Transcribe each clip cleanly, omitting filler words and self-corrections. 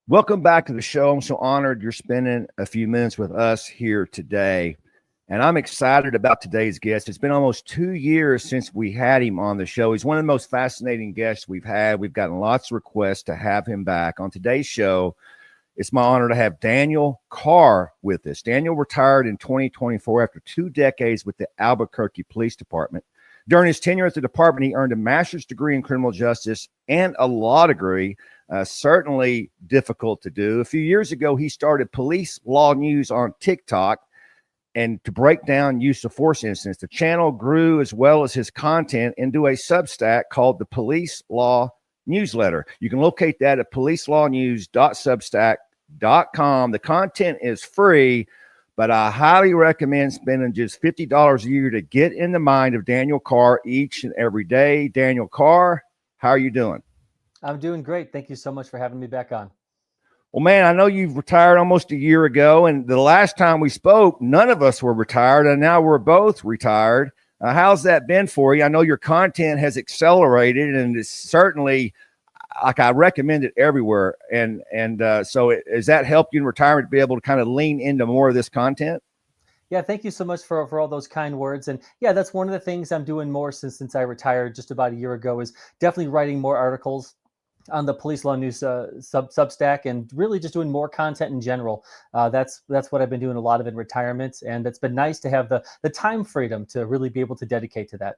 Welcome back to the show. I'm so honored you're spending a few minutes with us here today. And I'm excited about today's guest. It's been almost 2 years since we had him on the show. He's one of the most fascinating guests we've had. We've gotten lots of requests to have him back on today's show. It's my honor to have Daniel Carr with us. Daniel retired in 2024 after 2 decades with the Albuquerque Police Department. During his tenure at the department, he earned a master's degree in criminal justice and a law degree. Certainly difficult to do. A few years ago, he started Police Law News on TikTok and to break down use of force incidents. The channel grew as well as his content into a Substack called the Police Law Newsletter. You can locate that at policelawnews.substack.com. The content is free, but I highly recommend spending just $50 a year to get in the mind of Daniel Carr each and every day. Daniel Carr, how are you doing? I'm doing great. Thank you so much for having me back on. Well, man, I know you've retired almost a year ago, and the last time we spoke, none of us were retired, and now we're both retired. How's that been for you? I know your content has accelerated, and it's certainly like I recommend it everywhere. So has that helped you in retirement to be able to kind of lean into more of this content? Yeah, thank you so much for all those kind words. And yeah, that's one of the things I'm doing more since I retired just about a year ago is definitely writing more articles on the Police Law News Substack, and really just doing more content in general. That's what I've been doing a lot of in retirement, and it's been nice to have the time freedom to really be able to dedicate to that.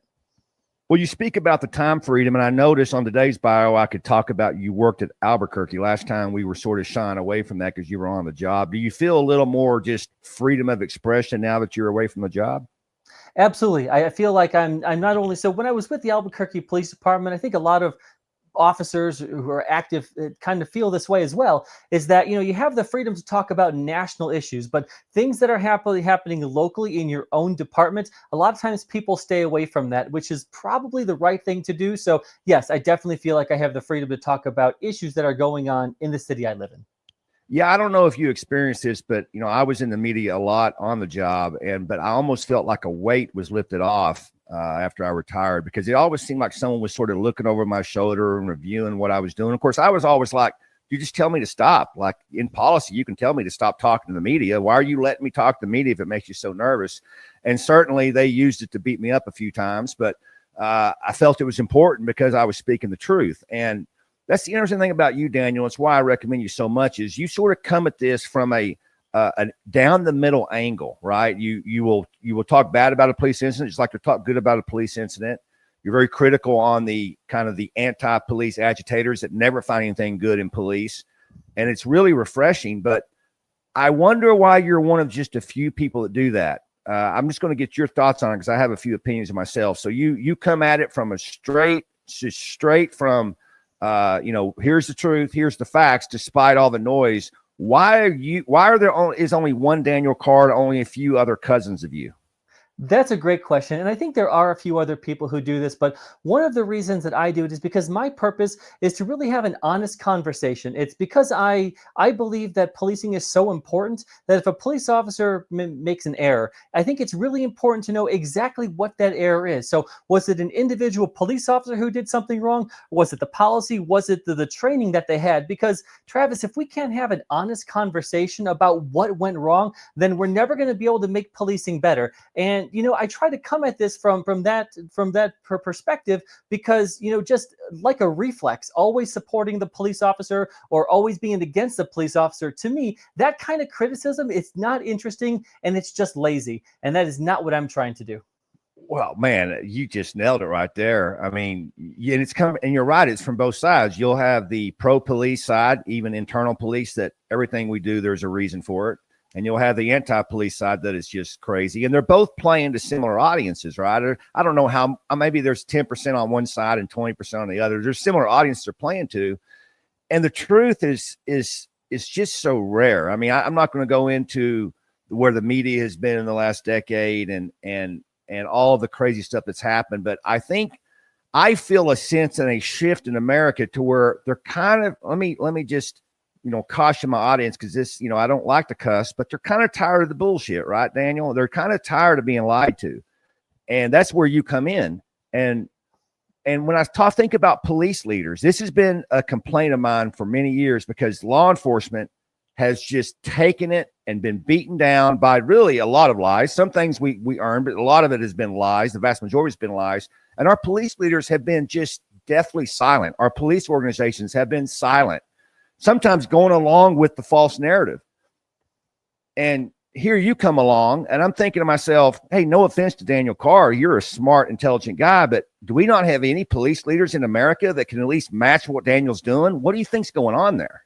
Well, you speak about the time freedom, and I noticed on today's bio, I could talk about you worked at Albuquerque. Last time we were sort of shying away from that because you were on the job. Do you feel a little more just freedom of expression now that you're away from the job? Absolutely. I feel like I'm not only, so when I was with the Albuquerque Police Department, I think a lot of officers who are active kind of feel this way as well, is that you have the freedom to talk about national issues, but things that are happening locally in your own department, a lot of times people stay away from that, which is probably the right thing to do. So yes, I definitely feel like I have the freedom to talk about issues that are going on in the city I live in. Yeah, I don't know if you experienced this, but I was in the media a lot on the job, but I almost felt like a weight was lifted off after I retired, because it always seemed like someone was sort of looking over my shoulder and reviewing what I was doing. Of course, I was always like, you just tell me to stop. Like in policy, you can tell me to stop talking to the media. Why are you letting me talk to the media if it makes you so nervous? And certainly they used it to beat me up a few times, but I felt it was important because I was speaking the truth. And that's the interesting thing about you, Daniel. It's why I recommend you so much is you sort of come at this from a down the middle angle, right? You will talk bad about a police incident, just like to talk good about a police incident. You're very critical on the kind of the anti-police agitators that never find anything good in police, and it's really refreshing. But I wonder why you're one of just a few people that do that. I'm just going to get your thoughts on it because I have a few opinions of myself. So you come at it from a straight from here's the truth, here's the facts, despite all the noise. Why is only one Daniel Carr, only a few other cousins of you? That's a great question. And I think there are a few other people who do this, but one of the reasons that I do it is because my purpose is to really have an honest conversation. It's because I believe that policing is so important that if a police officer makes an error, I think it's really important to know exactly what that error is. So was it an individual police officer who did something wrong? Was it the policy? Was it the training that they had? Because Travis, if we can't have an honest conversation about what went wrong, then we're never going to be able to make policing better. And I try to come at this from that perspective because, just like a reflex, always supporting the police officer or always being against the police officer, to me, that kind of criticism, it's not interesting and it's just lazy. And that is not what I'm trying to do. Well, man, you just nailed it right there. I mean, and it's coming, and you're right. It's from both sides. You'll have the pro police side, even internal police, that everything we do, there's a reason for it. And you'll have the anti-police side that is just crazy. And they're both playing to similar audiences, right? I don't know how, maybe there's 10% on one side and 20% on the other. There's similar audiences they're playing to. And the truth is just so rare. I mean, I'm not going to go into where the media has been in the last decade and all the crazy stuff that's happened. But I feel a sense and a shift in America to where they're kind of, let me just, caution my audience, because this, I don't like to cuss, but they're kind of tired of the bullshit, right, Daniel? They're kind of tired of being lied to. And that's where you come in. And And when think about police leaders, this has been a complaint of mine for many years because law enforcement has just taken it and been beaten down by really a lot of lies. Some things we earned, but a lot of it has been lies. The vast majority has been lies. And our police leaders have been just deathly silent. Our police organizations have been silent, sometimes going along with the false narrative. And here you come along, and I'm thinking to myself, hey, no offense to Daniel Carr, you're a smart, intelligent guy, but do we not have any police leaders in America that can at least match what Daniel's doing? What do you think's going on there?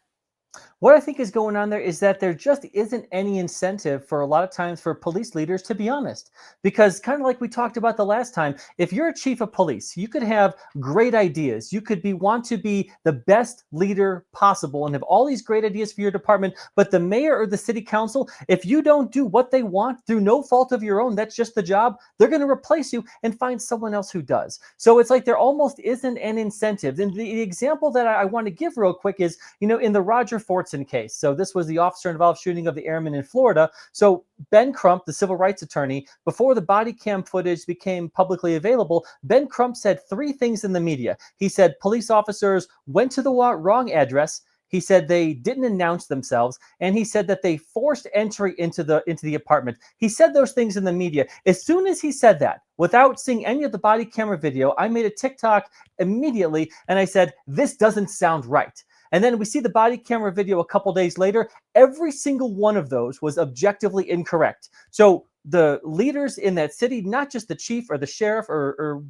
What I think is going on there is that there just isn't any incentive for a lot of times for police leaders, to be honest, because kind of like we talked about the last time, if you're a chief of police, you could have great ideas. You could want to be the best leader possible and have all these great ideas for your department. But the mayor or the city council, if you don't do what they want through no fault of your own, that's just the job, they're going to replace you and find someone else who does. So it's like there almost isn't an incentive. And the example that I want to give real quick is, in the Roger Fortson case. So this was the officer-involved shooting of the airman in Florida. So Ben Crump, the civil rights attorney, before the body cam footage became publicly available, Ben Crump said 3 things in the media. He said police officers went to the wrong address. He said they didn't announce themselves, and he said that they forced entry into the apartment. He said those things in the media. As soon as he said that, without seeing any of the body camera video, I made a TikTok immediately, and I said, this doesn't sound right. And then we see the body camera video a couple days later. Every single one of those was objectively incorrect. So the leaders in that city, not just the chief or the sheriff,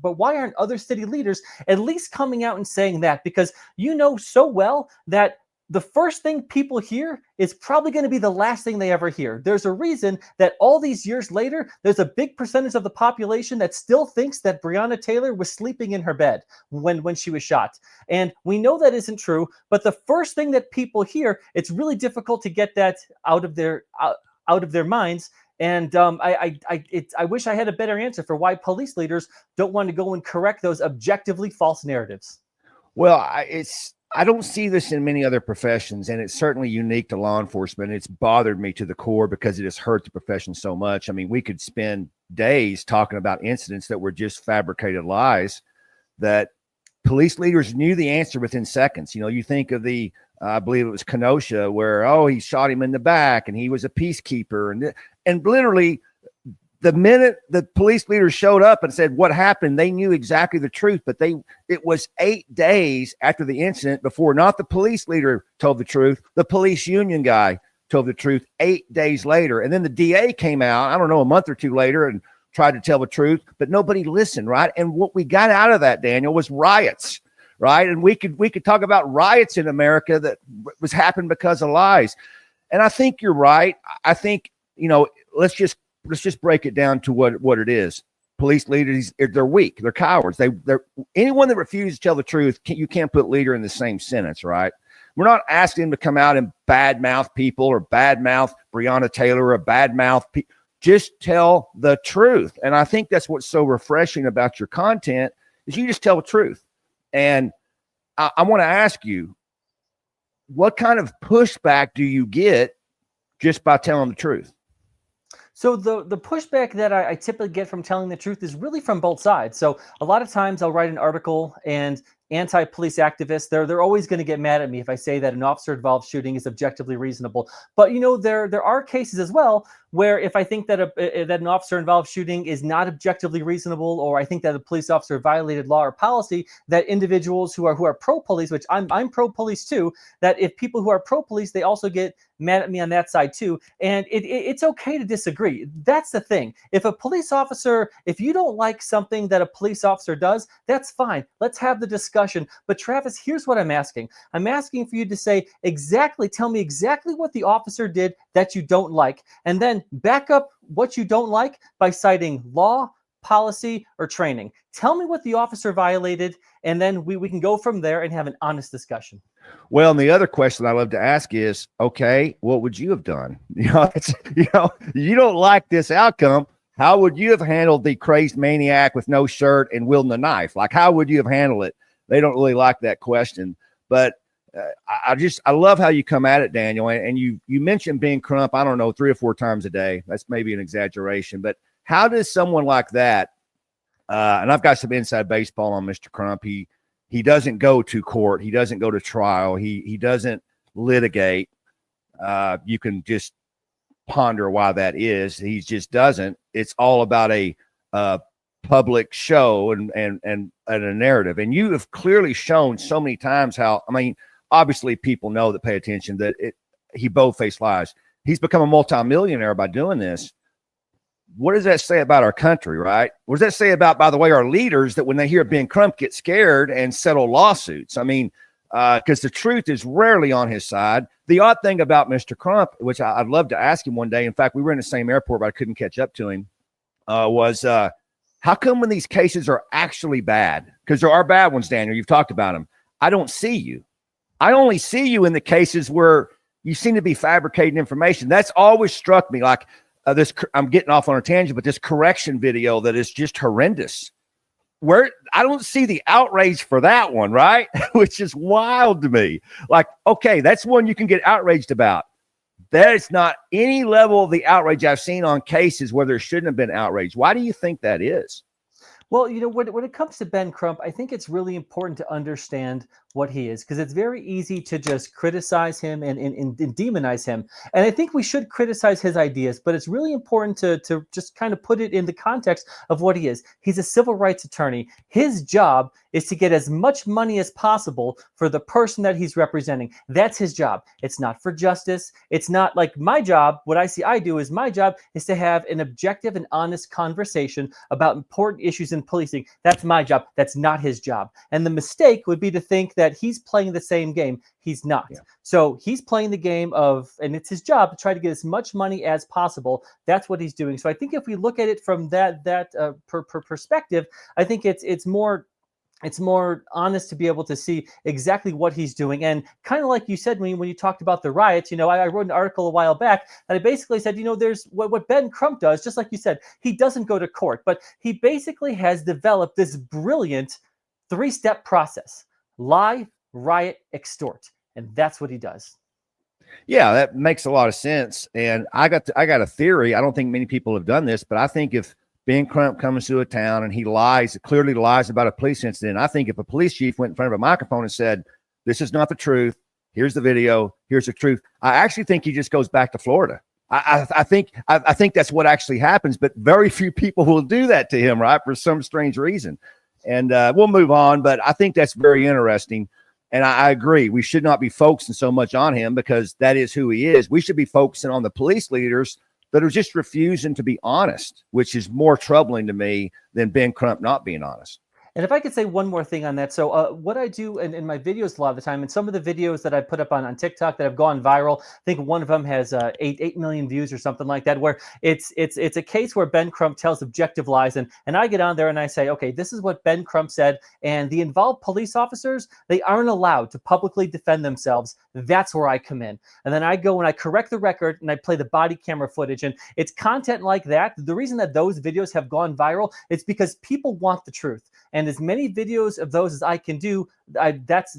but why aren't other city leaders at least coming out and saying that? Because you know so well that the first thing people hear is probably going to be the last thing they ever hear. There's a reason that all these years later, there's a big percentage of the population that still thinks that Breonna Taylor was sleeping in her bed when she was shot. And we know that isn't true, but the first thing that people hear, it's really difficult to get that out of their minds. And I wish I had a better answer for why police leaders don't want to go and correct those objectively false narratives. Well, I don't see this in many other professions, and it's certainly unique to law enforcement. It's bothered me to the core because it has hurt the profession so much. I mean, we could spend days talking about incidents that were just fabricated lies that police leaders knew the answer within seconds. You think of I believe it was Kenosha, where, he shot him in the back and he was a peacekeeper. And literally, the minute the police leaders showed up and said what happened, they knew exactly the truth. But it was 8 days after the incident before not the police leader told the truth, the police union guy told the truth 8 days later. And then the DA came out, I don't know, a month or two later and tried to tell the truth, but nobody listened, right? And what we got out of that, Daniel, was riots, right? And we could talk about riots in America that was happened because of lies. And I think you're right. I think, let's just break it down to what it is. Police leaders, they're weak. They're cowards. They're anyone that refuses to tell the truth, you can't put leader in the same sentence, right? We're not asking them to come out and badmouth people or badmouth Breonna Taylor or badmouth people. Just tell the truth. And I think that's what's so refreshing about your content is you just tell the truth. And I want to ask you, what kind of pushback do you get just by telling the truth? So the pushback that I typically get from telling the truth is really from both sides. So a lot of times I'll write an article and anti-police activists, they're always going to get mad at me if I say that an officer-involved shooting is objectively reasonable. But there are cases as well where if I think that that an officer-involved shooting is not objectively reasonable, or I think that a police officer violated law or policy, that individuals who are pro-police, which I'm pro-police too, that if people who are pro-police, they also get mad at me on that side too. And it's okay to disagree. That's the thing. If you don't like something that a police officer does, that's fine. Let's have the discussion. But Travis, here's what I'm asking. I'm asking for you to tell me exactly what the officer did that you don't like, and then back up what you don't like by citing law, policy, or training. Tell me what the officer violated, and then we can go from there and have an honest discussion. Well, and the other question I love to ask is, okay, what would you have done? You don't like this outcome. How would you have handled the crazed maniac with no shirt and wielding a knife? Like, how would you have handled it? They don't really like that question, but I love how you come at it, Daniel. And you mentioned being Crump, I don't know, 3 or 4 times a day. That's maybe an exaggeration, but how does someone like that and I've got some inside baseball on Mr. Crump. He doesn't go to court. He doesn't go to trial. He doesn't litigate. You can just ponder why that is. He just doesn't. It's all about a public show and a narrative. And you have clearly shown so many times how, I mean, obviously people know that pay attention that he bold-faced lies. He's become a multimillionaire by doing this. What does that say about our country, right? What does that say about, by the way, our leaders, that when they hear Ben Crump get scared and settle lawsuits? I mean, because the truth is rarely on his side. The odd thing about Mr. Crump, which I'd love to ask him one day, in fact, we were in the same airport, but I couldn't catch up to him, was how come when these cases are actually bad, because there are bad ones, Daniel, you've talked about them, I don't see you. I only see you in the cases where you seem to be fabricating information. That's always struck me. Like this, I'm getting off on a tangent, but this correction video that is just horrendous, where I don't see the outrage for that one, right? Which is wild to me. Like, okay, that's one you can get outraged about. That is not any level of the outrage I've seen on cases where there shouldn't have been outrage. Why do you think that is? Well, when it comes to Ben Crump, I think it's really important to understand what he is, because it's very easy to just criticize him and demonize him. And I think we should criticize his ideas, but it's really important to just kind of put it in the context of what he is. He's a civil rights attorney. His job is to get as much money as possible for the person that he's representing. That's his job. It's not for justice. It's not like my job. What I do is my job is to have an objective and honest conversation about important issues in policing. That's my job. That's not his job. And the mistake would be to think that he's playing the same game. He's not. Yeah. So he's playing the game of, and it's his job to try to get as much money as possible. That's what he's doing. So I think if we look at it from that perspective, I think it's more honest to be able to see exactly what he's doing. And kind of like you said, when you talked about the riots, I wrote an article a while back that I basically said, there's what Ben Crump does, just like you said, he doesn't go to court, but he basically has developed this brilliant 3-step process: lie, riot, extort. And that's what he does. Yeah, that makes a lot of sense. And I got a theory. I don't think many people have done this, but I think if Ben Crump comes to a town and he clearly lies about a police incident, I think if a police chief went in front of a microphone and said, "This is not the truth. Here's the video. Here's the truth," I actually think he just goes back to Florida. I think that's what actually happens, but very few people will do that to him, right? For some strange reason. And we'll move on, but I think that's very interesting. And I agree. We should not be focusing so much on him because that is who he is. We should be focusing on the police leaders that are just refusing to be honest, which is more troubling to me than Ben Crump not being honest. And if I could say one more thing on that. So what I do in my videos a lot of the time, and some of the videos that I put up on TikTok that have gone viral, I think one of them has 8 million views or something like that, where it's a case where Ben Crump tells objective lies. And I get on there and I say, okay, this is what Ben Crump said. And the involved police officers, they aren't allowed to publicly defend themselves. That's where I come in. And then I go and I correct the record and I play the body camera footage. And it's content like that. The reason that those videos have gone viral is because people want the truth. And as many videos of those as I can do, that's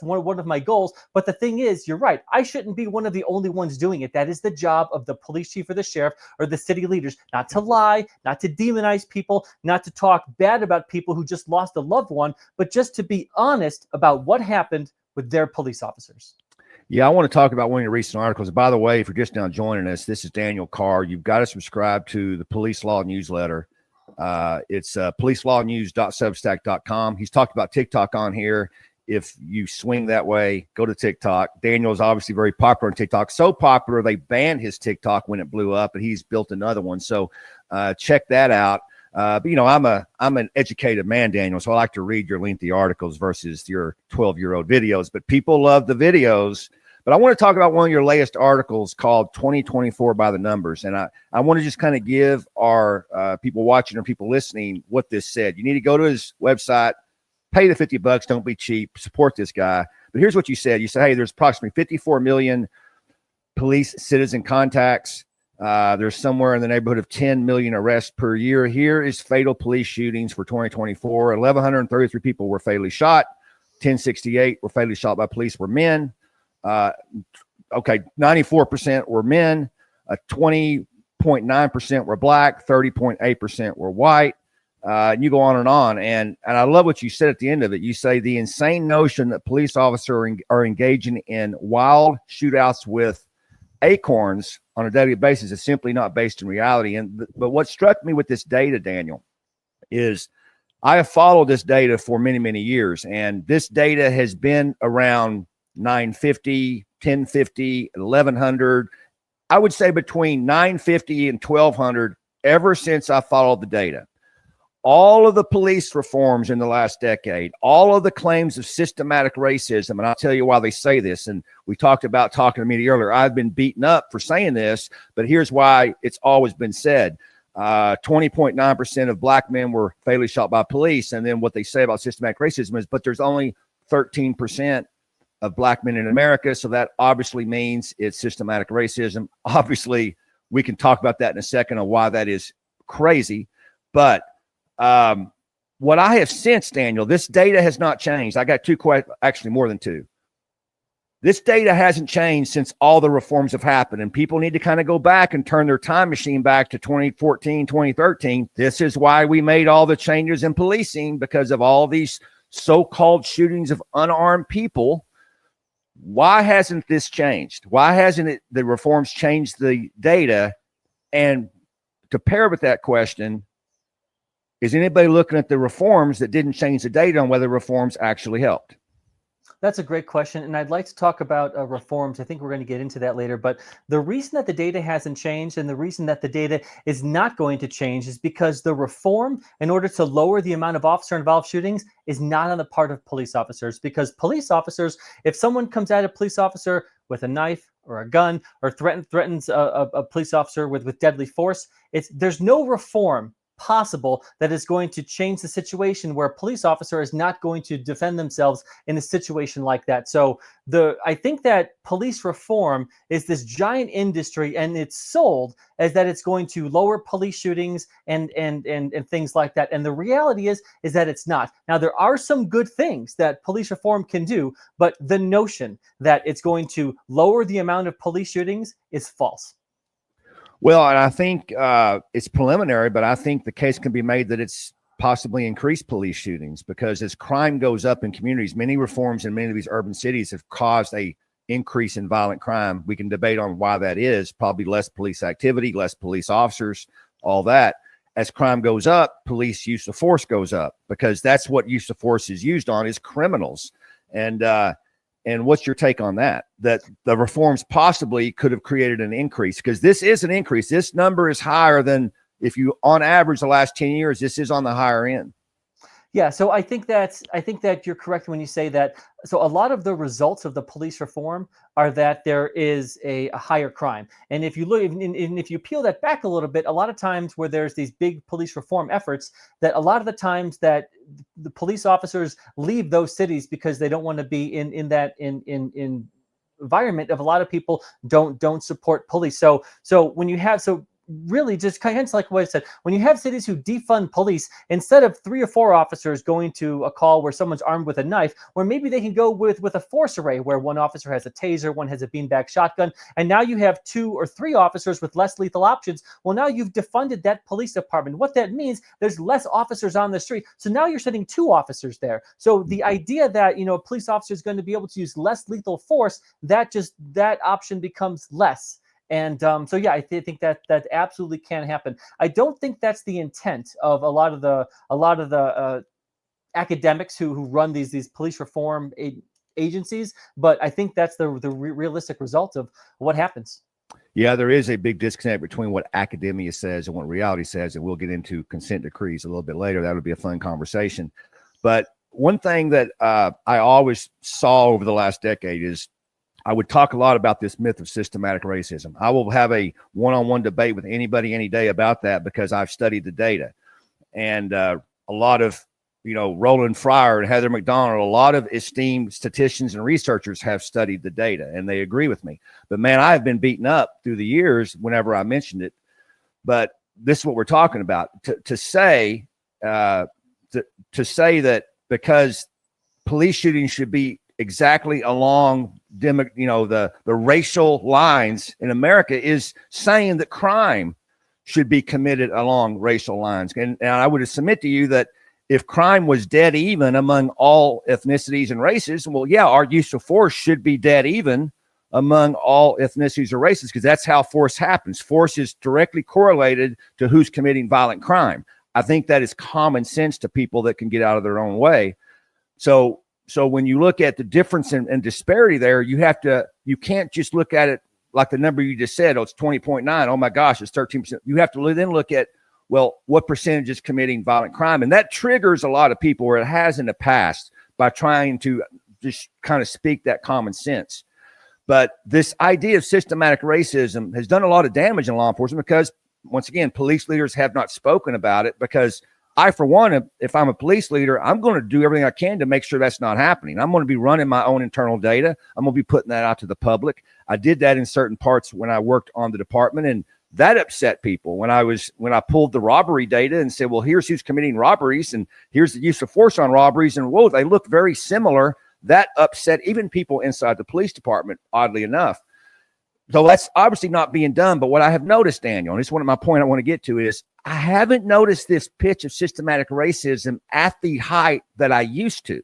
one of my goals. But the thing is, you're right. I shouldn't be one of the only ones doing it. That is the job of the police chief or the sheriff or the city leaders, not to lie, not to demonize people, not to talk bad about people who just lost a loved one, but just to be honest about what happened with their police officers. Yeah, I want to talk about one of your recent articles. By the way, if you're just now joining us, this is Daniel Carr. You've got to subscribe to the Police Law newsletter. It's policelawnews.substack.com. He's talked about TikTok on here. If you swing that way, go to TikTok. Daniel's obviously very popular on TikTok. So popular, they banned his TikTok when it blew up, and he's built another one. So check that out. But I'm an educated man, Daniel, so I like to read your lengthy articles versus your 12-year-old videos. But people love the videos. But I want to talk about one of your latest articles called 2024 by the Numbers. And I want to just kind of give our people watching or people listening what this said. You need to go to his website, pay the $50. Don't be cheap. Support this guy. But here's what you said. You said, hey, there's approximately 54 million police citizen contacts. There's somewhere in the neighborhood of 10 million arrests per year. Here is fatal police shootings for 2024. 1,133 people were fatally shot. 1068 were fatally shot by police were men. 94% were men. 20.9% were black. 30.8% were white. And you go on. And I love what you said at the end of it. You say the insane notion that police officers are engaging in wild shootouts with acorns on a daily basis is simply not based in reality. But what struck me with this data, Daniel, is I have followed this data for many, many years, and this data has been around 950, 1050, 1100. I would say between 950 and 1200 ever since I followed the data. All of the police reforms in the last decade, all of the claims of systematic racism, and I'll tell you why they say this. And we talked about talking to me earlier. I've been beaten up for saying this, but here's why it's always been said. 20.9% of black men were fatally shot by police. And then what they say about systematic racism is, but there's only 13% of black men in America. So that obviously means it's systematic racism. Obviously, we can talk about that in a second on why that is crazy. But what I have sensed, Daniel, this data has not changed. I got two questions, actually more than two. This data hasn't changed since all the reforms have happened, and people need to kind of go back and turn their time machine back to 2014, 2013. This is why we made all the changes in policing, because of all these so-called shootings of unarmed people. Why hasn't this changed? Why hasn't the reforms changed the data? And to pair with that question, is anybody looking at the reforms that didn't change the data on whether reforms actually helped? That's a great question, and I'd like to talk about reforms. I think we're going to get into that later, but the reason that the data hasn't changed and the reason that the data is not going to change is because the reform, in order to lower the amount of officer-involved shootings, is not on the part of police officers. Because police officers, if someone comes at a police officer with a knife or a gun or threatens a police officer with deadly force, there's no reform possible that is going to change the situation where a police officer is not going to defend themselves in a situation like that. So I think that police reform is this giant industry, and it's sold as that it's going to lower police shootings and things like that. And the reality is that it's not. Now, there are some good things that police reform can do, but the notion that it's going to lower the amount of police shootings is false. Well, and I think it's preliminary, but I think the case can be made that it's possibly increased police shootings, because as crime goes up in communities, many reforms in many of these urban cities have caused a increase in violent crime. We can debate on why that is. Probably less police activity, less police officers, all that. As crime goes up, police use of force goes up, because that's what use of force is used on, is criminals. And what's your take on that? That the reforms possibly could have created an increase, because this is an increase. This number is higher than, if you on average the last 10 years, this is on the higher end. Yeah, so I think that you're correct when you say that. So a lot of the results of the police reform are that there is a higher crime. And if you look, and if you peel that back a little bit, a lot of times where there's these big police reform efforts, that a lot of the times that the police officers leave those cities because they don't want to be in that environment of a lot of people don't support police. So when you have really just kind of like what I said, when you have cities who defund police, instead of 3 or 4 officers going to a call where someone's armed with a knife, where maybe they can go with a force array where one officer has a taser, one has a beanbag shotgun, and now you have 2 or 3 officers with less lethal options. Well, now you've defunded that police department. What that means, there's less officers on the street. So now you're sending 2 officers there. So the idea that, a police officer is going to be able to use less lethal force, that option becomes less. And so, yeah, I think that absolutely can happen. I don't think that's the intent of a lot of the academics who run these police reform agencies, but I think that's the realistic result of what happens. Yeah, there is a big disconnect between what academia says and what reality says, and we'll get into consent decrees a little bit later. That'll be a fun conversation. But one thing that I always saw over the last decade is, I would talk a lot about this myth of systematic racism. I will have a one-on-one debate with anybody any day about that, because I've studied the data. And a lot of, Roland Fryer and Heather McDonald, a lot of esteemed statisticians and researchers have studied the data, and they agree with me. But man, I have been beaten up through the years whenever I mentioned it. But this is what we're talking about. To say that because police shootings should be exactly along the racial lines in America is saying that crime should be committed along racial lines. And I would submit to you that if crime was dead even among all ethnicities and races, well, yeah, our use of force should be dead even among all ethnicities or races, because that's how force happens. Force is directly correlated to who's committing violent crime. I think that is common sense to people that can get out of their own way. So when you look at the difference and disparity there, you can't just look at it like the number you just said. Oh, it's 20.9. Oh my gosh, it's 13%. You have to then look at, well, what percentage is committing violent crime? And that triggers a lot of people, where it has in the past, by trying to just kind of speak that common sense. But this idea of systematic racism has done a lot of damage in law enforcement because, once again, police leaders have not spoken about it. Because I, for one, if I'm a police leader, I'm going to do everything I can to make sure that's not happening. I'm going to be running my own internal data. I'm going to be putting that out to the public. I did that in certain parts when I worked on the department, and that upset people when I pulled the robbery data and said, well, here's who's committing robberies and here's the use of force on robberies, and whoa, they look very similar. That upset even people inside the police department, oddly enough. So that's obviously not being done. But what I have noticed, Daniel, and this is one of my point I want to get to, is I haven't noticed this pitch of systematic racism at the height that I used to.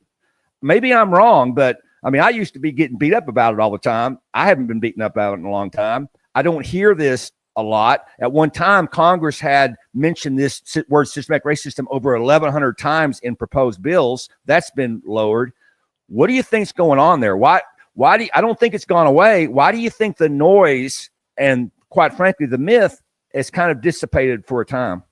Maybe I'm wrong, but I mean, I used to be getting beat up about it all the time. I haven't been beaten up about it in a long time. I don't hear this a lot. At one time, Congress had mentioned this word systematic racism over 1,100 times in proposed bills. That's been lowered. What do you think's going on there? Why do you, I don't think it's gone away. Why do you think the noise and, quite frankly, the myth has kind of dissipated for a time?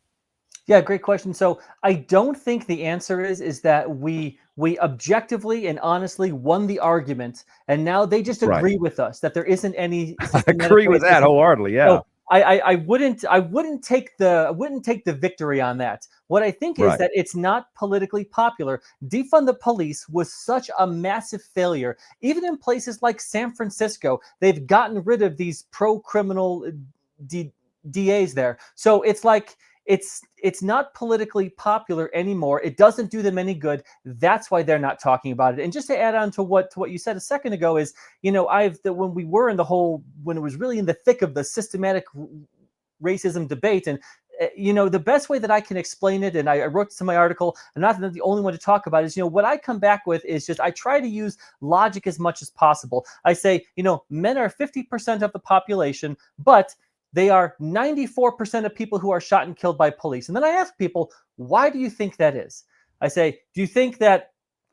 Yeah, great question. So I don't think the answer is that we objectively and honestly won the argument, and now they just agree with us that there isn't any. I agree with that wholeheartedly. Yeah. So I wouldn't take the victory on that. What I think is that it's not politically popular. Defund the police was such a massive failure. Even in places like San Francisco, they've gotten rid of these pro-criminal DAs there. So it's like it's not politically popular anymore. It doesn't do them any good. That's why they're not talking about it. And just to add on to what you said a second ago is, when we were in when it was really in the thick of the systematic racism debate, and the best way that I can explain it, and I wrote this in my article, and not the only one to talk about, is, what I come back with is just, I try to use logic as much as possible. I say, men are 50% of the population, but they are 94% of people who are shot and killed by police. And then I ask people, why do you think that is? I say, do you think that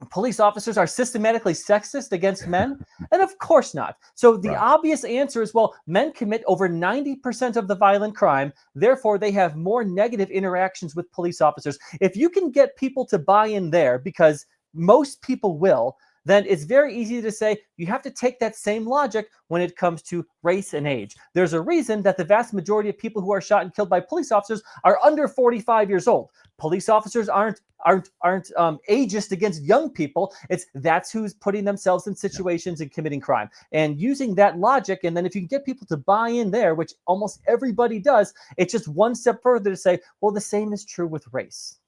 police officers are systematically sexist against men? And of course not. So the obvious answer is, well, men commit over 90% of the violent crime. Therefore, they have more negative interactions with police officers. If you can get people to buy in there, because most people will, then it's very easy to say you have to take that same logic when it comes to race and age. There's a reason that the vast majority of people who are shot and killed by police officers are under 45 years old. Police officers aren't ageist against young people. That's who's putting themselves in situations and committing crime. And using that logic, and then if you can get people to buy in there, which almost everybody does, it's just one step further to say, well, the same is true with race.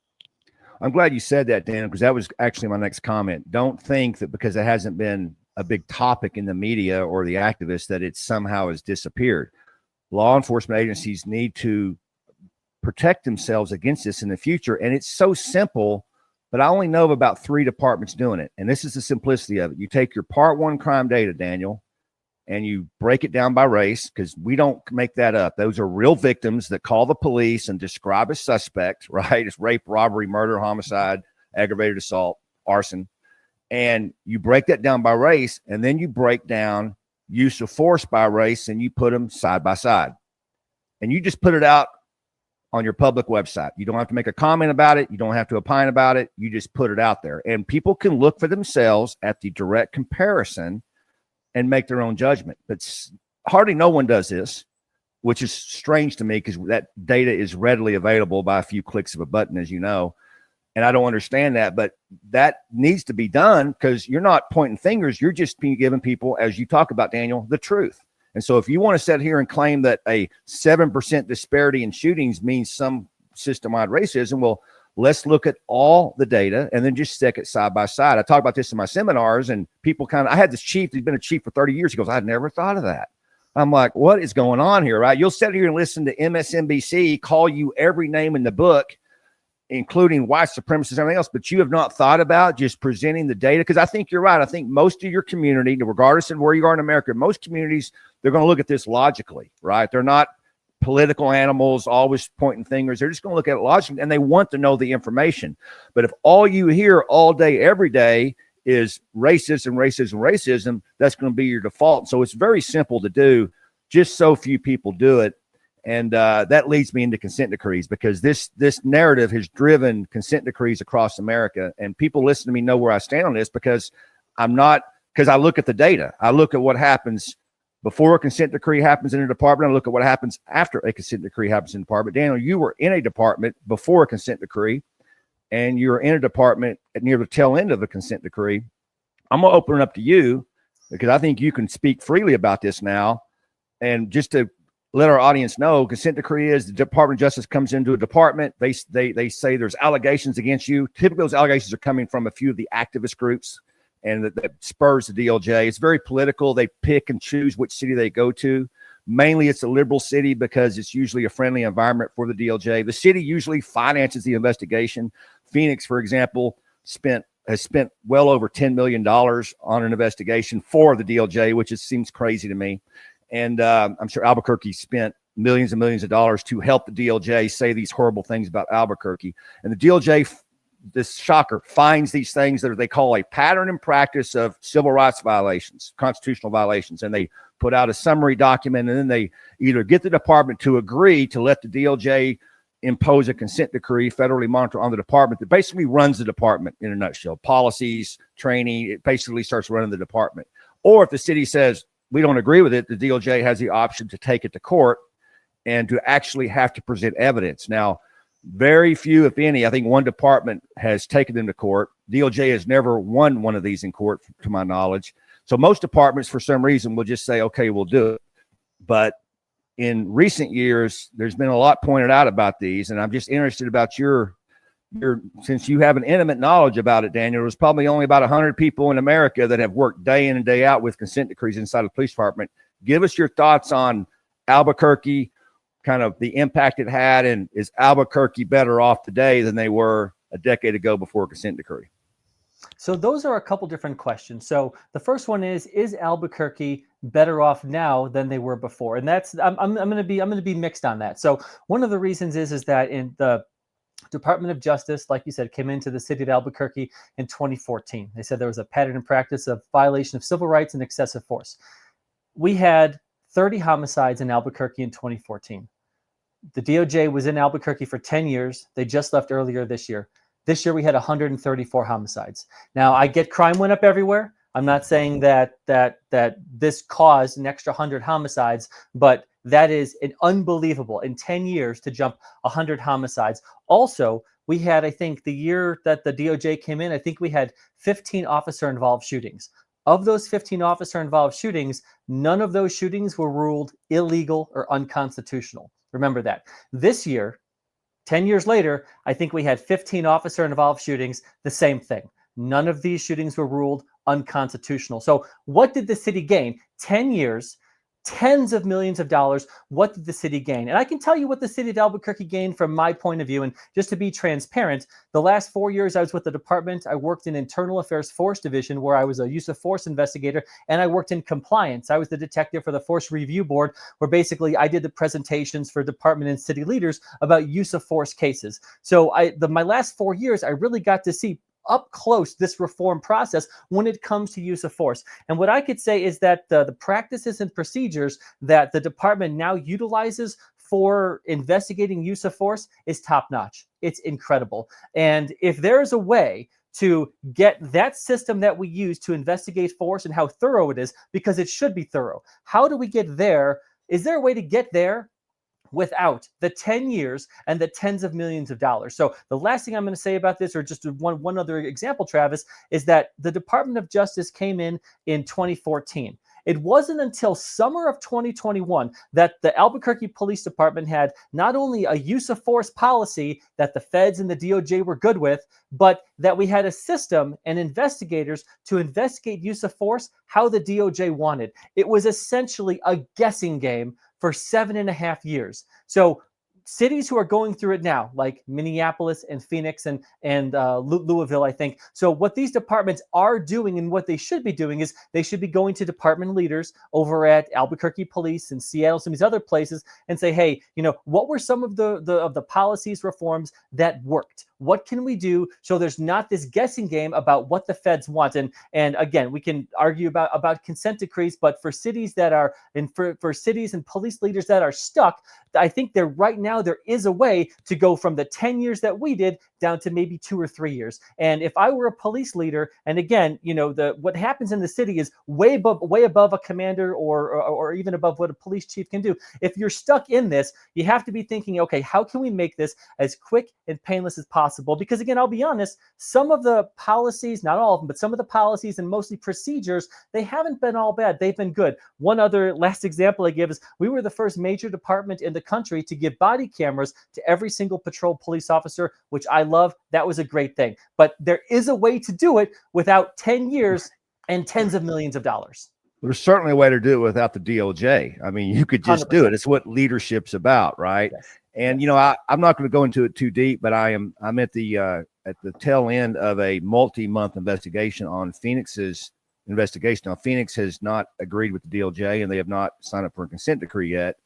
I'm glad you said that, Dan, because that was actually my next comment. Don't think that because it hasn't been a big topic in the media or the activists that it somehow has disappeared. Law enforcement agencies need to protect themselves against this in the future. And it's so simple, but I only know of about 3 departments doing it. And this is the simplicity of it. You take your Part 1 crime data, Daniel, and you break it down by race, because we don't make that up. Those are real victims that call the police and describe a suspect, right? It's rape, robbery, murder, homicide, aggravated assault, arson. And you break that down by race, and then you break down use of force by race, and you put them side by side. And you just put it out on your public website. You don't have to make a comment about it. You don't have to opine about it. You just put it out there. And people can look for themselves at the direct comparison and make their own judgment. But hardly no one does this, which is strange to me, because that data is readily available by a few clicks of a button, as you know. And I don't understand that, but that needs to be done, because you're not pointing fingers. You're just giving people, as you talk about, Daniel, the truth. And so if you want to sit here and claim that a 7% disparity in shootings means some system-wide racism, well, let's look at all the data and then just stick it side by side. I talk about this in my seminars, and people I had this chief, he's been a chief for 30 years. He goes, I'd never thought of that. I'm like, what is going on here, right? You'll sit here and listen to MSNBC call you every name in the book, including white supremacists and everything else, but you have not thought about just presenting the data. Because I think you're right. I think most of your community, regardless of where you are in America, most communities, they're going to look at this logically, right? They're not political animals always pointing fingers. They're just going to look at it logically, and they want to know the information. But if all you hear all day, every day is racism, that's going to be your default. So it's very simple to do. Just so few people do it. And that leads me into consent decrees, because this narrative has driven consent decrees across America. And people listen to me know where I stand on this, because I look at the data. I look at what happens before a consent decree happens in a department. I look at what happens after a consent decree happens in a department. Daniel, you were in a department before a consent decree, and you're in a department near the tail end of a consent decree. I'm going to open it up to you, because I think you can speak freely about this now. And just to let our audience know, consent decree is the Department of Justice comes into a department. They say there's allegations against you. Typically, those allegations are coming from a few of the activist groups, and that spurs the DOJ. It's very political. They pick and choose which city they go to. Mainly, it's a liberal city because it's usually a friendly environment for the DOJ. The city usually finances the investigation. Phoenix, for example, has spent well over $10 million on an investigation for the DOJ, which seems crazy to me. And I'm sure Albuquerque spent millions and millions of dollars to help the DOJ say these horrible things about Albuquerque. And the DOJ, this shocker, finds these things that they call a pattern and practice of civil rights violations, constitutional violations. And they put out a summary document, and then they either get the department to agree to let the DOJ impose a consent decree, federally monitor on the department that basically runs the department in a nutshell. Policies, training, it basically starts running the department. Or if the city says, we don't agree with it, the DOJ has the option to take it to court and to actually have to present evidence. Now, very few, if any, I think one department has taken them to court. DOJ has never won one of these in court, to my knowledge. So most departments, for some reason, will just say, okay, we'll do it. But in recent years, there's been a lot pointed out about these, and I'm just interested about your since you have an intimate knowledge about it, Daniel. There's probably only about 100 people in America that have worked day in and day out with consent decrees inside of the police department. Give us your thoughts on Albuquerque, kind of the impact it had, and is Albuquerque better off today than they were a decade ago before a consent decree? So those are a couple different questions. So the first one is Albuquerque better off now than they were before? And that's I'm going to be mixed on that. So one of the reasons is that in the Department of Justice, like you said, came into the city of Albuquerque in 2014. They said there was a pattern and practice of violation of civil rights and excessive force. We had 30 homicides in Albuquerque in 2014. The DOJ was in Albuquerque for 10 years. They just left earlier this year. This year we had 134 homicides. Now, I get crime went up everywhere. I'm not saying that this caused an extra 100 homicides, but that is an unbelievable, in 10 years to jump 100 homicides. Also, we had, I think the year that the DOJ came in, I think we had 15 officer-involved shootings. Of those 15 officer-involved shootings, none of those shootings were ruled illegal or unconstitutional. Remember that. This year, 10 years later, I think we had 15 officer-involved shootings, the same thing. None of these shootings were ruled unconstitutional. So what did the city gain? 10 years, tens of millions of dollars. What did the city gain? And I can tell you what the city of Albuquerque gained from my point of view. And just to be transparent, the last 4 years I was with the department, I worked in Internal Affairs Force Division, where I was a use of force investigator, and I worked in compliance. I was the detective for the Force Review Board, where basically I did the presentations for department and city leaders about use of force cases. So my last 4 years, I really got to see up close this reform process when it comes to use of force. And what I could say is that the practices and procedures that the department now utilizes for investigating use of force is top notch. It's incredible. And if there's a way to get that system that we use to investigate force and how thorough it is, because it should be thorough, how do we get there? Is there a way to get there without the 10 years and the tens of millions of dollars? So the last thing I'm going to say about this, or just one other example, Travis, is that the Department of Justice came in 2014. It wasn't until summer of 2021 that the Albuquerque Police Department had not only a use of force policy that the feds and the DOJ were good with, but that we had a system and investigators to investigate use of force how the DOJ wanted. It was essentially a guessing game for 7.5 years. So cities who are going through it now, like Minneapolis and Phoenix and Louisville, I think. So what these departments are doing and what they should be doing is they should be going to department leaders over at Albuquerque Police and Seattle, some of these other places, and say, hey, what were some of the policies, reforms that worked? What can we do so there's not this guessing game about what the feds want? And again, we can argue about consent decrees, but for cities that are, and for cities and police leaders that are stuck, I think right now there is a way to go from the 10 years that we did down to maybe 2 or 3 years. And if I were a police leader, and again, what happens in the city is way above a commander or even above what a police chief can do. If you're stuck in this, you have to be thinking, okay, how can we make this as quick and painless as possible? Because again, I'll be honest, some of the policies, not all of them, but some of the policies and mostly procedures, they haven't been all bad. They've been good. One other last example I give is we were the first major department in the country to give body cameras to every single patrol police officer, which I love. That was a great thing. But there is a way to do it without 10 years and tens of millions of dollars. There's certainly a way to do it without the DOJ. I mean, you could just 100%. Do it. It's what leadership's about, right? Yes. And I'm not going to go into it too deep, but I'm at the tail end of a multi-month investigation on Phoenix's investigation. Now, Phoenix has not agreed with the DOJ, and they have not signed up for a consent decree yet.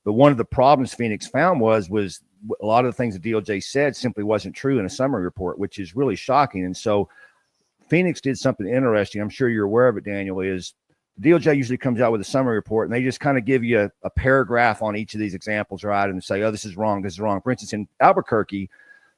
But one of the problems Phoenix found was a lot of the things the DOJ said simply wasn't true in a summary report, which is really shocking. And so Phoenix did something interesting. I'm sure you're aware of it, Daniel, is the DOJ usually comes out with a summary report, and they just kind of give you a paragraph on each of these examples, right? And say, oh, this is wrong, this is wrong. For instance, in Albuquerque,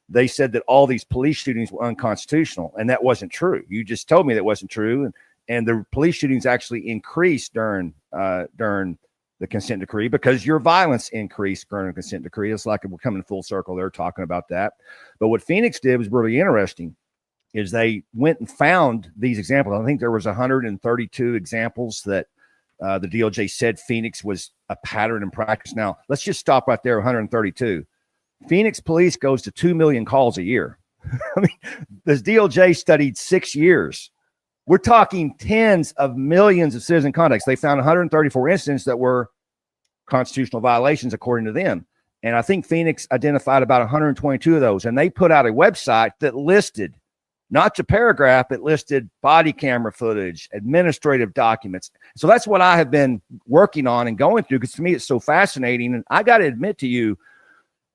they said that all these police shootings were unconstitutional, and that wasn't true. You just told me that wasn't true. And the police shootings actually increased during the consent decree because your violence increased during the consent decree. It's like we're coming full circle. They're talking about that. But what Phoenix did was really interesting is they went and found these examples. I think there was 132 examples that the DOJ said Phoenix was a pattern in practice. Now, let's just stop right there, 132. Phoenix police goes to 2 million calls a year. I mean, this DOJ studied 6 years. We're talking tens of millions of citizen contacts. They found 134 incidents that were constitutional violations, according to them. And I think Phoenix identified about 122 of those. And they put out a website that listed, not a paragraph, it listed body camera footage, administrative documents. So that's what I have been working on and going through, because to me, it's so fascinating. And I got to admit to you,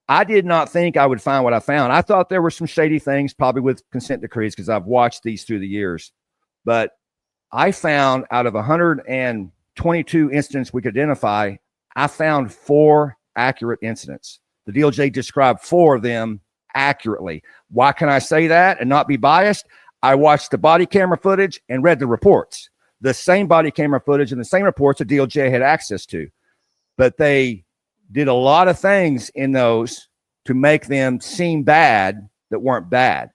I did not think I would find what I found. I thought there were some shady things, probably with consent decrees, because I've watched these through the years. But I found out of 122 incidents we could identify, I found 4 accurate incidents. The DOJ described 4 of them accurately. Why can I say that and not be biased? I watched the body camera footage and read the reports. The same body camera footage and the same reports the DOJ had access to. But they did a lot of things in those to make them seem bad that weren't bad.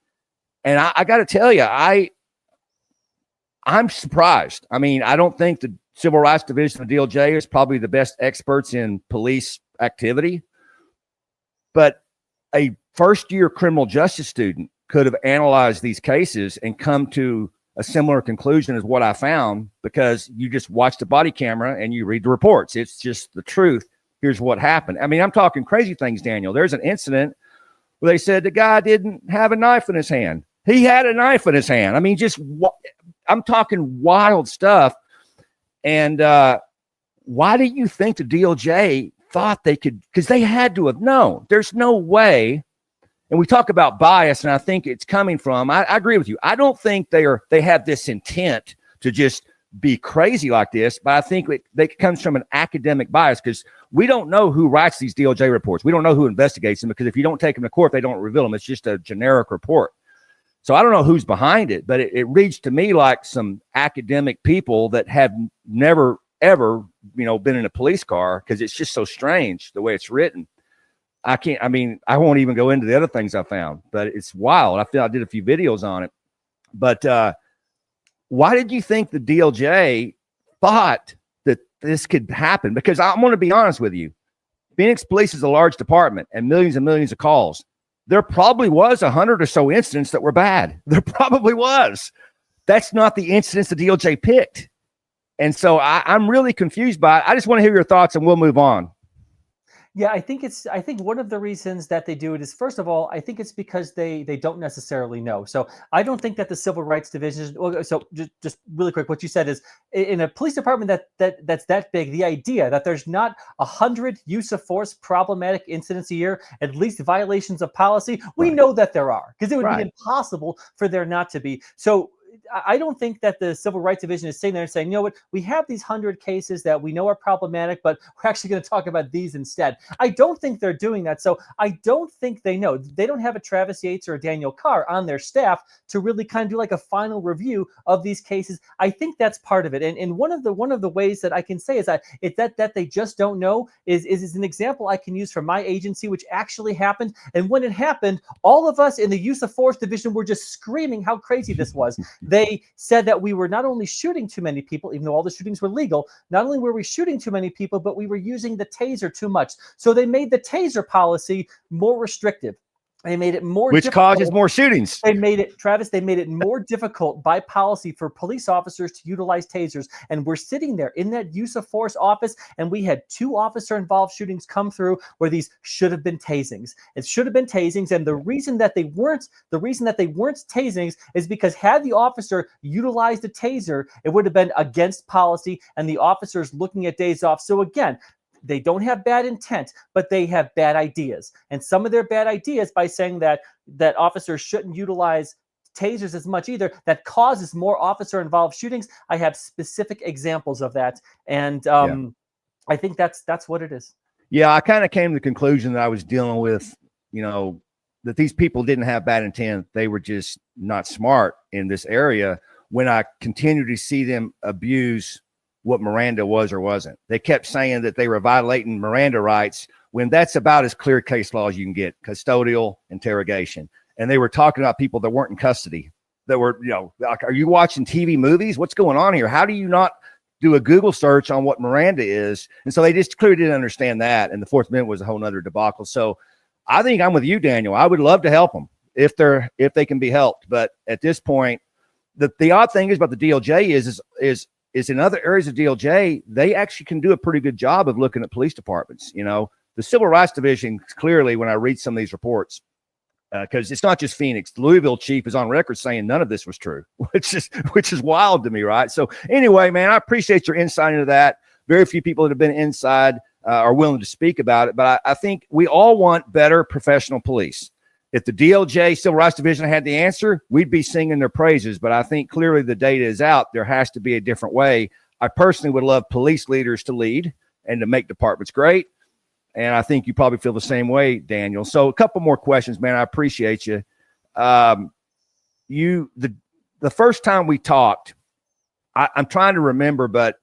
And I got to tell you, I'm surprised. I mean, I don't think the Civil Rights Division of the DOJ is probably the best experts in police activity, but a first-year criminal justice student could have analyzed these cases and come to a similar conclusion as what I found, because you just watch the body camera and you read the reports. It's just the truth. Here's what happened. I mean, I'm talking crazy things, Daniel. There's an incident where they said the guy didn't have a knife in his hand. He had a knife in his hand. I mean, I'm talking wild stuff. And why do you think the DOJ thought they could? Because they had to have known. There's no way. And we talk about bias, and I think it's coming from, I agree with you. I don't think they have this intent to just be crazy like this, but I think it comes from an academic bias, because we don't know who writes these DOJ reports. We don't know who investigates them, because if you don't take them to court, they don't reveal them. It's just a generic report. So I don't know who's behind it, but it reads to me like some academic people that have never, ever, been in a police car, because it's just so strange the way it's written. I won't even go into the other things I found, but it's wild. I feel I did a few videos on it. But why did you think the DOJ thought this could happen, because I'm going to be honest with you. Phoenix Police is a large department and millions of calls. There probably was 100 or so incidents that were bad. There probably was. That's not the incidents the DOJ picked. And so I'm really confused by it. I just want to hear your thoughts and we'll move on. Yeah, I think one of the reasons that they do it is, first of all, I think it's because they don't necessarily know. So I don't think that the Civil Rights Division. So just really quick, what you said is, in a police department that's that big, the idea that there's not 100 use of force problematic incidents a year, at least violations of policy, we know that there are, because it would be impossible for there not to be. So I don't think that the Civil Rights Division is sitting there and saying, you know what, we have these 100 cases that we know are problematic, but we're actually going to talk about these instead. I don't think they're doing that. So I don't think they know. They don't have a Travis Yates or a Daniel Carr on their staff to really kind of do like a final review of these cases. I think that's part of it. And one of the ways that I can say is that they just don't know is an example I can use from my agency, which actually happened. And when it happened, all of us in the use of force division were just screaming how crazy this was. They said that we were not only shooting too many people, even though all the shootings were legal, not only were we shooting too many people, but we were using the taser too much. So they made the taser policy more restrictive. They made it more which difficult. causes more shootings. They made it more difficult by policy for police officers to utilize tasers. And we're sitting there in that use of force office, and we had 2 officer involved shootings come through where these should have been tasings. It should have been tasings. And the reason that they weren't tasings is because had the officer utilized a taser, it would have been against policy and the officers looking at days off. So again, they don't have bad intent, but they have bad ideas. And some of their bad ideas, by saying that officers shouldn't utilize tasers as much either, that causes more officer-involved shootings. I have specific examples of that. And I think that's what it is. Yeah, I kind of came to the conclusion that I was dealing with, that these people didn't have bad intent. They were just not smart in this area when I continue to see them abuse what Miranda was or wasn't. They kept saying that they were violating Miranda rights when that's about as clear case law as you can get, custodial interrogation. And they were talking about people that weren't in custody, that were, like, are you watching TV movies? What's going on here? How do you not do a Google search on what Miranda is? And so they just clearly didn't understand that. And the Fourth Amendment was a whole nother debacle. So I think I'm with you, Daniel. I would love to help them if they can be helped. But at this point, the odd thing is about the DOJ is in other areas of DOJ, they actually can do a pretty good job of looking at police departments. The Civil Rights Division, clearly, when I read some of these reports, because it's not just Phoenix, the Louisville chief is on record saying none of this was true, which is wild to me, right? So anyway, man, I appreciate your insight into that. Very few people that have been inside are willing to speak about it, but I think we all want better professional police. If the DOJ Civil Rights Division had the answer, we'd be singing their praises. But I think clearly the data is out. There has to be a different way. I personally would love police leaders to lead and to make departments great. And I think you probably feel the same way, Daniel. So a couple more questions, man. I appreciate you. The first time we talked, I'm trying to remember, but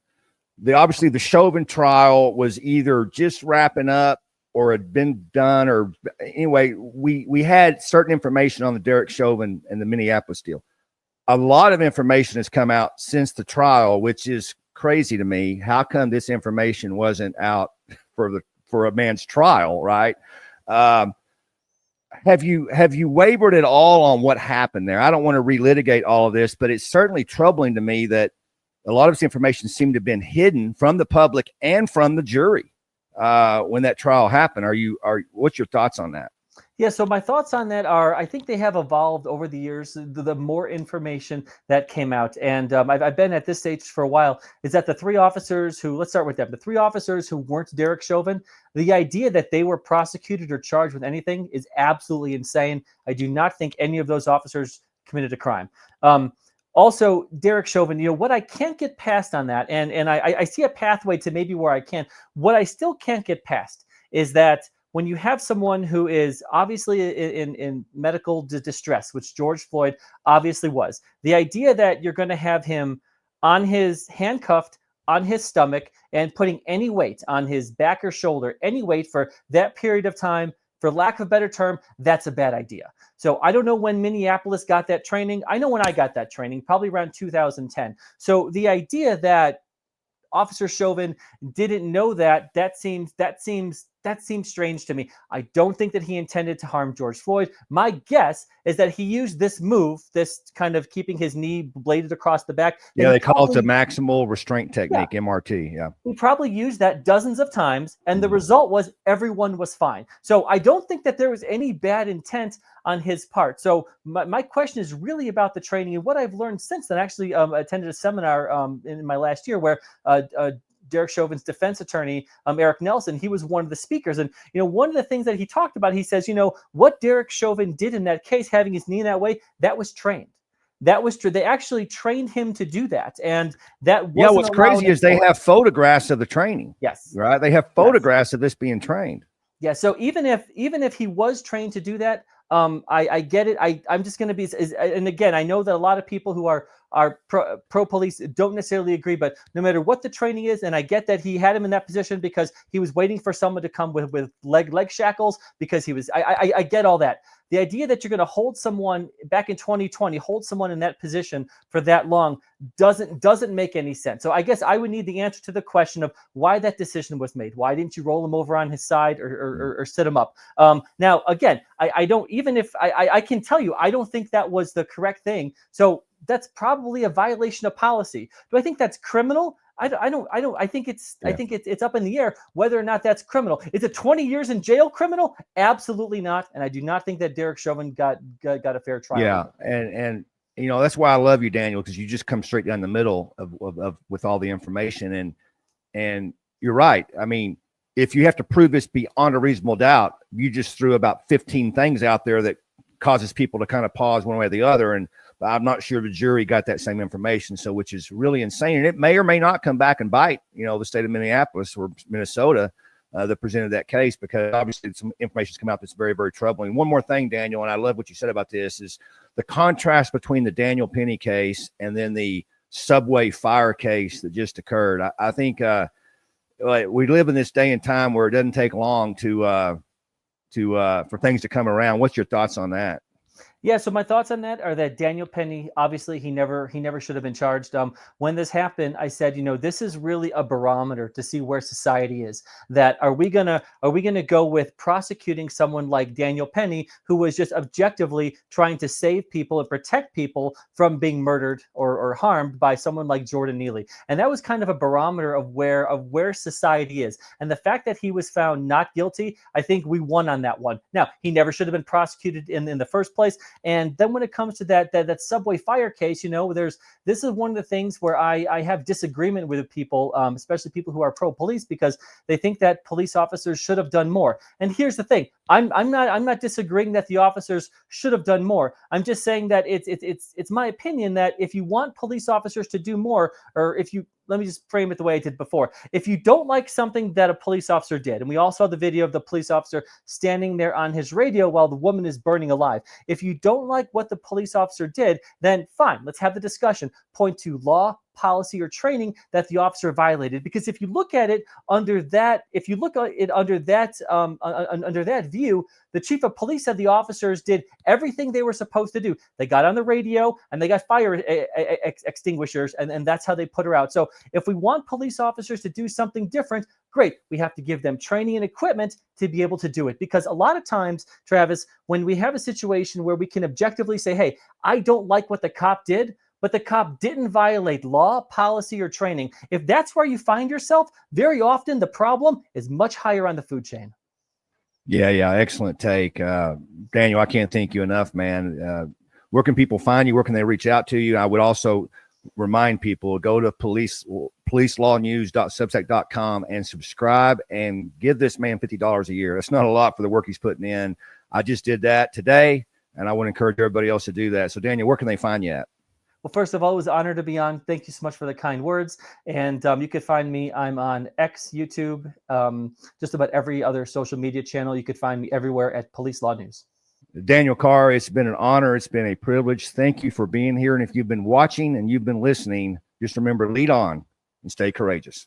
obviously the Chauvin trial was either just wrapping up or had been done, or anyway, we had certain information on the Derek Chauvin and the Minneapolis deal. A lot of information has come out since the trial, which is crazy to me. How come this information wasn't out for a man's trial, right? Have you wavered at all on what happened there? I don't want to relitigate all of this, but it's certainly troubling to me that a lot of this information seemed to have been hidden from the public and from the jury when that trial happened. What's your thoughts on that? Yeah, so my thoughts on that are, I think they have evolved over the years, the more information that came out. And I've been at this stage for a while, is that the 3 officers let's start with them, the 3 officers who weren't Derek Chauvin, the idea that they were prosecuted or charged with anything is absolutely insane. I do not think any of those officers committed a crime. Also, Derek Chauvin, what I can't get past on that, and I see a pathway to maybe where I can, what I still can't get past is that when you have someone who is obviously in medical distress, which George Floyd obviously was, the idea that you're going to have him handcuffed on his stomach and putting any weight on his back or shoulder, any weight for that period of time, for lack of a better term, that's a bad idea. So I don't know when Minneapolis got that training. I know when I got that training, probably around 2010. So the idea that Officer Chauvin didn't know that, that seems strange to me. I don't think that he intended to harm George Floyd. My guess is that he used this move, this kind of keeping his knee bladed across the back. Yeah, they call it the maximal restraint technique, MRT. Yeah. He probably used that dozens of times, and the result was everyone was fine. So I don't think that there was any bad intent on his part. So my question is really about the training and what I've learned since then. I actually attended a seminar in my last year where Derek Chauvin's defense attorney, Eric Nelson, he was one of the speakers. And, one of the things that he talked about, he says, what Derek Chauvin did in that case, having his knee in that way, that was trained. That was true. They actually trained him to do that. And that wasn't what's crazy is they have photographs of the training. Yes. Right. They have photographs of this being trained. Yeah. So even if he was trained to do that, I get it. I'm just going to be, and again, I know that a lot of people who are pro police don't necessarily agree, but no matter what the training is, and I get that he had him in that position because he was waiting for someone to come with leg shackles because he was, I get all that. The idea that you're going to hold someone back in 2020, hold someone in that position for that long doesn't make any sense. So I guess I would need the answer to the question of why that decision was made. Why didn't you roll him over on his side or sit him up? Now, again, I don't, even if I can tell you, I don't think that was the correct thing. So that's probably a violation of policy. Do I think that's criminal? I don't. I think it's up in the air whether or not that's criminal. Is it 20 years in jail criminal? Absolutely not. And I do not think that Derek Chauvin got a fair trial. Yeah, and that's why I love you, Daniel, because you just come straight down the middle of with all the information. And you're right. I mean, if you have to prove this beyond a reasonable doubt, you just threw about 15 things out there that causes people to kind of pause one way or the other. And I'm not sure the jury got that same information, so which is really insane. And it may or may not come back and bite, the state of Minneapolis or Minnesota that presented that case, because obviously some information's come out that's very, very troubling. One more thing, Daniel, and I love what you said about this, is the contrast between the Daniel Penny case and then the subway fire case that just occurred. I think we live in this day and time where it doesn't take long for things to come around. What's your thoughts on that? Yeah, so my thoughts on that are that Daniel Penny, obviously he never should have been charged. When this happened, I said, this is really a barometer to see where society is. That are we gonna go with prosecuting someone like Daniel Penny, who was just objectively trying to save people and protect people from being murdered or harmed by someone like Jordan Neely? And that was kind of a barometer of where society is. And the fact that he was found not guilty, I think we won on that one. Now, he never should have been prosecuted in the first place. And then when it comes to that subway fire case, this is one of the things where I have disagreement with people, especially people who are pro-police, because they think that police officers should have done more. And here's the thing: I'm not disagreeing that the officers should have done more. I'm just saying that it's my opinion that if you want police officers to do more, or let me just frame it the way I did before. If you don't like something that a police officer did, and we all saw the video of the police officer standing there on his radio while the woman is burning alive. If you don't like what the police officer did, then fine, let's have the discussion. Point to law, policy, or training that the officer violated. Because if you look at it under that, under that view, the chief of police said the officers did everything they were supposed to do. They got on the radio and they got fire extinguishers, and that's how they put her out. So if we want police officers to do something different, great. We have to give them training and equipment to be able to do it. Because a lot of times, Travis, when we have a situation where we can objectively say, hey, I don't like what the cop did, but the cop didn't violate law, policy, or training. If that's where you find yourself, very often the problem is much higher on the food chain. Yeah. Excellent take. Daniel, I can't thank you enough, man. Where can people find you? Where can they reach out to you? I would also remind people, go to policelawnews.substack.com and subscribe and give this man $50 a year. That's not a lot for the work he's putting in. I just did that today, and I want to encourage everybody else to do that. So, Daniel, where can they find you at? Well, first of all, it was an honor to be on. Thank you so much for the kind words. And you could find me. I'm on X, YouTube, just about every other social media channel. You could find me everywhere at Police Law News. Daniel Carr, it's been an honor. It's been a privilege. Thank you for being here. And if you've been watching and you've been listening, just remember, lead on and stay courageous.